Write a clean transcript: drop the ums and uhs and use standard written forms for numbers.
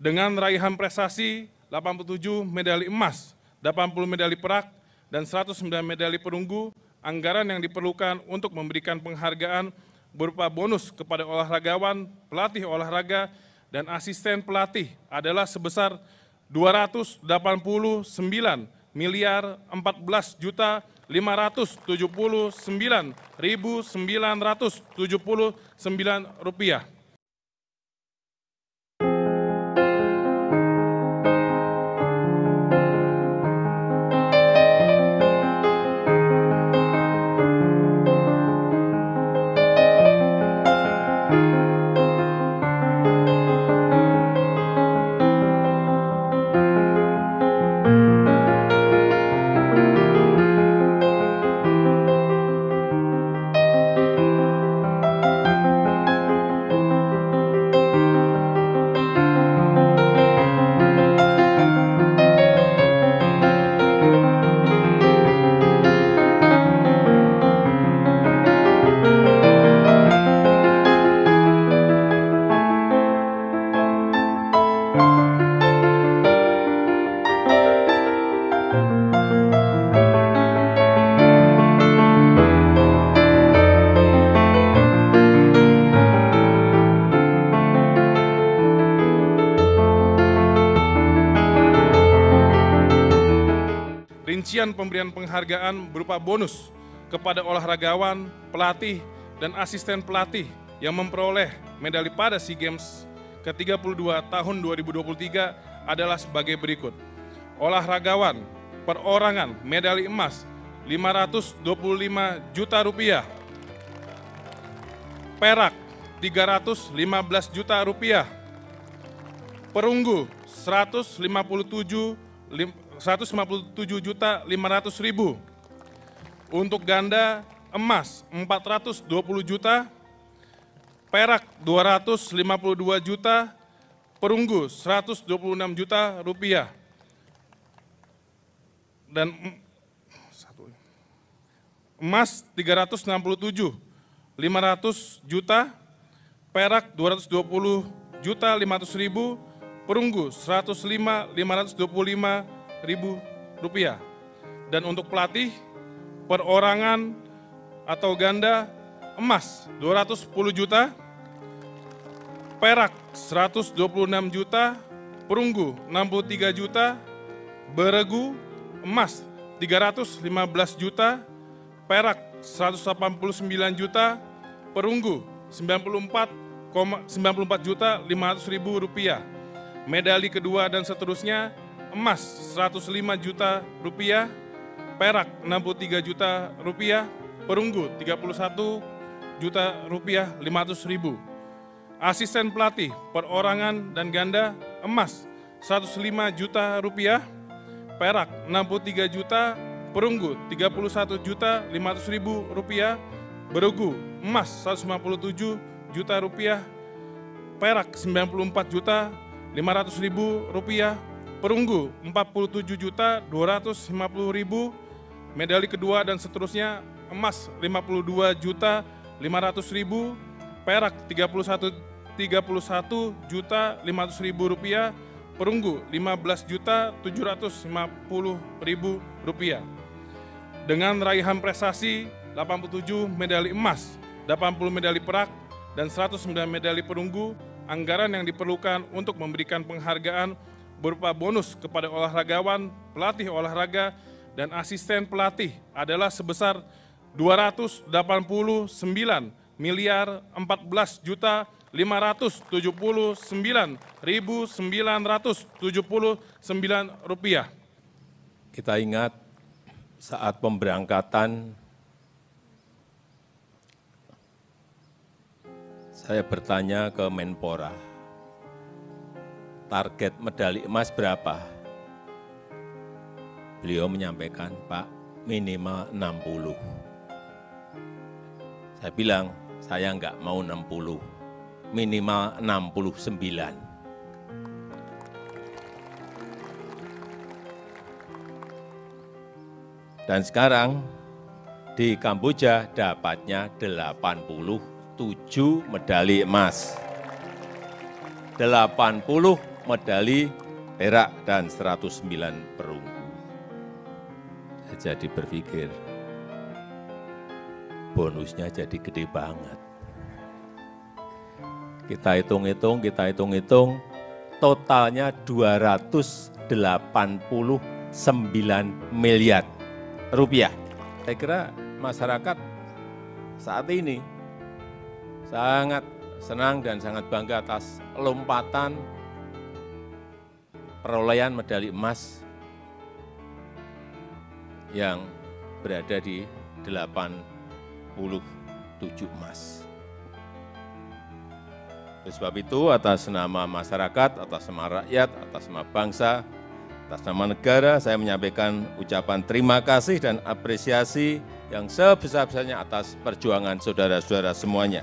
Dengan raihan prestasi 87 medali emas, 80 medali perak, dan 109 medali perunggu, anggaran yang diperlukan untuk memberikan penghargaan berupa bonus kepada olahragawan, pelatih olahraga, dan asisten pelatih adalah sebesar 289 miliar 14 juta 579.979 rupiah. Rincian pemberian penghargaan berupa bonus kepada olahragawan, pelatih, dan asisten pelatih yang memperoleh medali pada SEA Games ke-32 tahun 2023 adalah sebagai berikut. Olahragawan, perorangan, medali emas 525 juta rupiah. Perak 315 juta rupiah. Perunggu 157.500.000. Untuk ganda emas 420 juta, perak 252 juta, perunggu 126 juta rupiah. Dan emas 367.500 juta, perak 220 juta 500.000, perunggu 105.525.000 rupiah. Dan untuk pelatih, perorangan atau ganda emas 210 juta, perak 126 juta, perunggu 63 juta, beregu emas 315 juta, perak 189 juta, perunggu 94 juta 500.000 rupiah. Medali kedua dan seterusnya emas 105 juta rupiah, perak 63 juta rupiah, perunggu 31 juta rupiah 500.000. Asisten pelatih perorangan dan ganda emas 105 juta rupiah, perak 63 juta, perunggu 31 juta 500.000 rupiah, beregu emas 157 juta rupiah, perak 94 juta 500.000 rupiah, perunggu 47 juta 250.000, medali kedua dan seterusnya emas 52 juta 500.000, perak 31 juta 500.000 rupiah, perunggu 15 juta 750.000 rupiah. Dengan raihan prestasi 87 medali emas, 80 medali perak, dan 109 medali perunggu, anggaran yang diperlukan untuk memberikan penghargaan berupa bonus kepada olahragawan, pelatih olahraga, dan asisten pelatih adalah sebesar 289 miliar 14 juta 579.979 rupiah. Kita ingat saat pemberangkatan saya bertanya ke Menpora, target medali emas berapa? Beliau menyampaikan, Pak, minimal 60. Saya bilang, saya enggak mau 60, minimal 69. Dan sekarang di Kamboja dapatnya 87. 7 medali emas, 80 medali perak, dan 109 perunggu. Saya jadi berpikir, bonusnya jadi gede banget. Kita hitung-hitung, totalnya 289 miliar rupiah. Saya kira masyarakat saat ini sangat senang dan sangat bangga atas lompatan perolehan medali emas yang berada di 87 emas. Oleh sebab itu, atas nama masyarakat, atas nama rakyat, atas nama bangsa, atas nama negara, saya menyampaikan ucapan terima kasih dan apresiasi yang sebesar-besarnya atas perjuangan saudara-saudara semuanya.